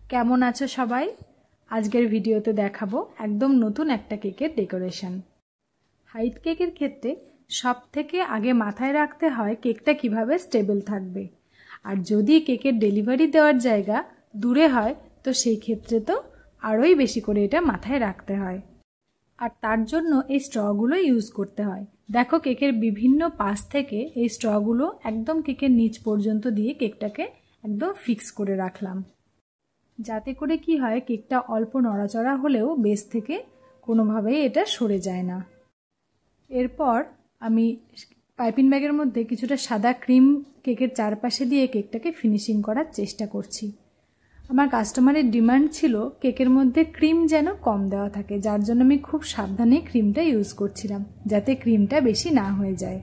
কেমন আছো সবাই? আজকের ভিডিওতে দেখাবো একদম নতুন একটা কেকের ডেকোরেশন। হাইট কেকের ক্ষেত্রে সবথেকে আগে মাথায় রাখতে হয় কেকটা কিভাবে স্টেবল থাকবে। আর যদি কেকের ডেলিভারি দেওয়ার জায়গা দূরে হয় তো সেই ক্ষেত্রে তো আরোই বেশি করে এটা মাথায় রাখতে হয়। আর তার জন্য এই স্ট্রগুলো ইউজ করতে হয়। দেখো কেকের বিভিন্ন পাশ থেকে এই স্ট্রগুলো একদম কেকের নিচ পর্যন্ত দিয়ে কেকটাকে একদম ফিক্স করে রাখলাম, যাতে করে কি হয় কেকটা অল্প নড়াচড়া হলেও বেস থেকে কোনোভাবেই এটা সরে যায় না। এরপর আমি পাইপিং ব্যাগের মধ্যে কিছুটা সাদা ক্রিম কেকের চারপাশে দিয়ে কেকটাকে ফিনিশিং করার চেষ্টা করছি। আমার কাস্টমারের ডিমান্ড ছিল কেকের মধ্যে ক্রিম যেন কম দেওয়া থাকে, যার জন্য আমি খুব সাবধানে ক্রিমটা ইউজ করছিলাম যাতে ক্রিমটা বেশি না হয়ে যায়।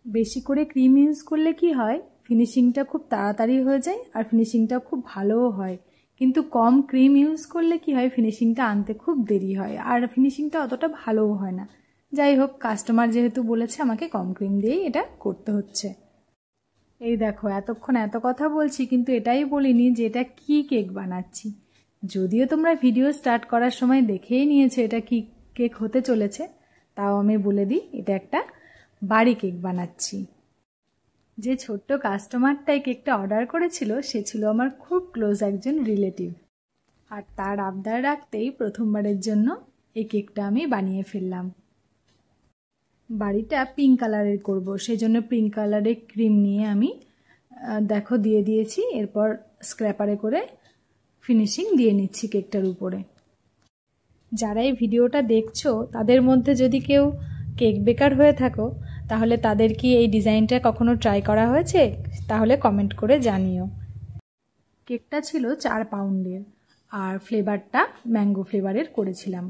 বেশি করে ক্রিম ইউজ করলে কি হয় ফিনিশিংটা খুব তাড়াতাড়ি হয়ে যায় আর ফিনিশিংটা খুব ভালোও হয়, কিন্তু কম ক্রিম ইউজ করলে কি হয় ফিনিশিংটা আনতে খুব দেরি হয় আর ফিনিশিংটা অতটা ভালোও হয় না। যাই হোক, কাস্টমার যেহেতু বলেছে আমাকে কম ক্রিম দিয়েই এটা করতে হচ্ছে। এই দেখো এতক্ষণ এত কথা বলছি কিন্তু এটাই বলিনি যে এটা কি কেক বানাচ্ছি। যদিও তোমরা ভিডিও স্টার্ট করার সময় দেখেই নিয়েছো এটা কি কেক হতে চলেছে, তাও আমি বলে দিই এটা একটা বাড়ি কেক বানাচ্ছি। যে ছোট্ট কাস্টমারটাই কেকটা অর্ডার করেছিল সে ছিল আমার খুব ক্লোজ একজন রিলেটিভ, আর তার আবদার রাখতেই প্রথমবারের জন্য এই কেকটা আমি বানিয়ে ফেললাম। বাড়িটা পিঙ্ক কালারের করব, সেই জন্য পিঙ্ক কালারের ক্রিম নিয়ে আমি দেখো দিয়ে দিয়েছি। এরপর স্ক্র্যাপারে করে ফিনিশিং দিয়ে নিচ্ছি কেকটার উপরে। যারা এই ভিডিওটা দেখছো তাদের মধ্যে যদি কেউ কেক বেকার হয়ে থাকো তাহলে তাদের কি এই ডিজাইনটা কখনো ট্রাই করা হয়েছে? তাহলে কমেন্ট করে জানিও। কেকটা ছিল 4 পাউন্ডের আর ফ্লেভারটা ম্যাঙ্গো ফ্লেভারের করেছিলাম।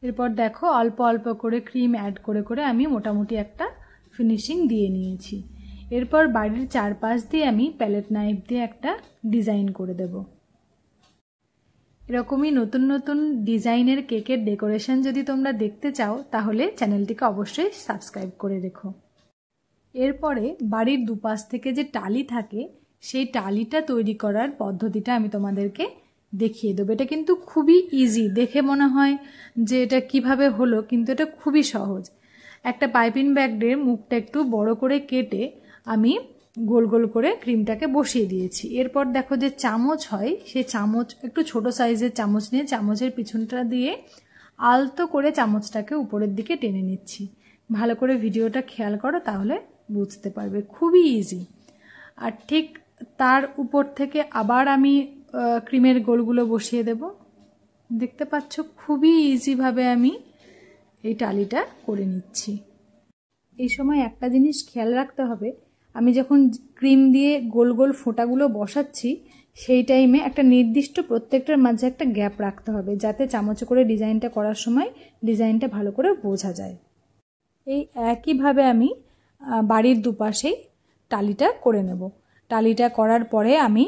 এরপর দেখো অল্প অল্প করে ক্রিম অ্যাড করে করে আমি মোটামুটি একটা ফিনিশিং দিয়ে নিয়েছি। এরপর বাড়ির চারপাশ দিয়ে আমি প্যালেট নাইফ দিয়ে একটা ডিজাইন করে দেব। এরকমই নতুন নতুন ডিজাইনের কেকের ডেকোরেশন যদি তোমরা দেখতে চাও তাহলে চ্যানেলটিকে অবশ্যই সাবস্ক্রাইব করে রেখো। এরপরে বাড়ির দুপাশ থেকে যে টালি থাকে সেই টালিটা তৈরি করার পদ্ধতিটা আমি তোমাদেরকে দেখিয়ে দেবো। এটা কিন্তু খুবই ইজি, দেখে মনে হয় যে এটা কিভাবে হলো, কিন্তু এটা খুবই সহজ। একটা পাইপিং ব্যাগের মুখটা একটু বড় করে কেটে আমি গোল গোল করে ক্রিমটাকে বসিয়ে দিয়েছি। এরপর দেখো যে চামচ হয় সেই চামচ একটু ছোট সাইজের চামচ নিয়ে চামচের পিছনটা দিয়ে আলতো করে চামচটাকে উপরের দিকে টেনে নিচ্ছি। ভালো করে ভিডিওটা খেয়াল করো তাহলে বুঝতে পারবে, খুবই ইজি। আর ঠিক তার উপর থেকে আবার আমি ক্রিমের গোলগুলো বসিয়ে দেব। দেখতে পাচ্ছ খুবই ইজিভাবে আমি এই টালিটা করে নিচ্ছি। এই সময় একটা জিনিস খেয়াল রাখতে হবে, আমি যখন ক্রিম দিয়ে গোল গোল ফোঁটাগুলো বসাচ্ছি সেই টাইমে একটা নির্দিষ্ট প্রত্যেকটার মাঝে একটা গ্যাপ রাখতে হবে, যাতে চামচে করে ডিজাইনটা করার সময় ডিজাইনটা ভালো করে বোঝা যায়। এই একইভাবে আমি বাড়ির দুপাশেই টালিটা করে নেব। টালিটা করার পরে আমি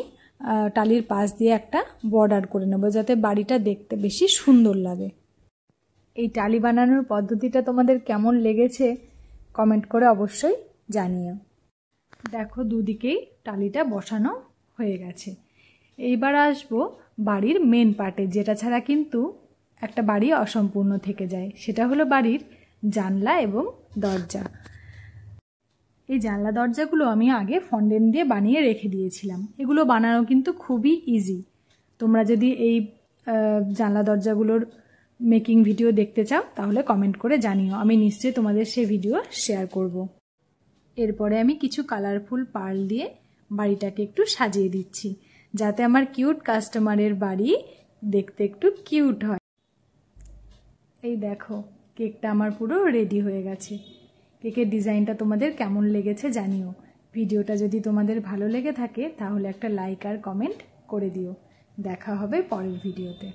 টালির পাশ দিয়ে একটা বর্ডার করে নেব যাতে বাড়িটা দেখতে বেশি সুন্দর লাগে। এই টালি বানানোর পদ্ধতিটা তোমাদের কেমন লেগেছে কমেন্ট করে অবশ্যই জানিও। দেখো দুদিকেই টালিটা বসানো হয়ে গেছে। এইবার আসবো বাড়ির মেন পার্টে, যেটা ছাড়া কিন্তু একটা বাড়ি অসম্পূর্ণ থেকে যায়, সেটা হলো বাড়ির জানলা এবং দরজা। এই জানলা দরজাগুলো আমি আগে ফন্ডেন্ট দিয়ে বানিয়ে রেখে দিয়েছিলাম। এগুলো বানানো কিন্তু খুবই ইজি। তোমরা যদি এই জানলা দরজাগুলোর মেকিং ভিডিও দেখতে চাও তাহলে কমেন্ট করে জানিও, আমি নিশ্চয়ই তোমাদের সেই ভিডিও শেয়ার করব। এরপরে আমি কিছু কালারফুল পার্ল দিয়ে বাড়িটাকে একটু সাজিয়ে দিচ্ছি যাতে আমার কিউট কাস্টমারের বাড়ি দেখতে একটু কিউট হয়। এই দেখো কেকটা আমার পুরো রেডি হয়ে গেছে। কেকের ডিজাইনটা তোমাদের কেমন লেগেছে জানিও। ভিডিওটা যদি তোমাদের ভালো লেগে থাকে তাহলে একটা লাইক আর কমেন্ট করে দিও। দেখা হবে পরের ভিডিওতে।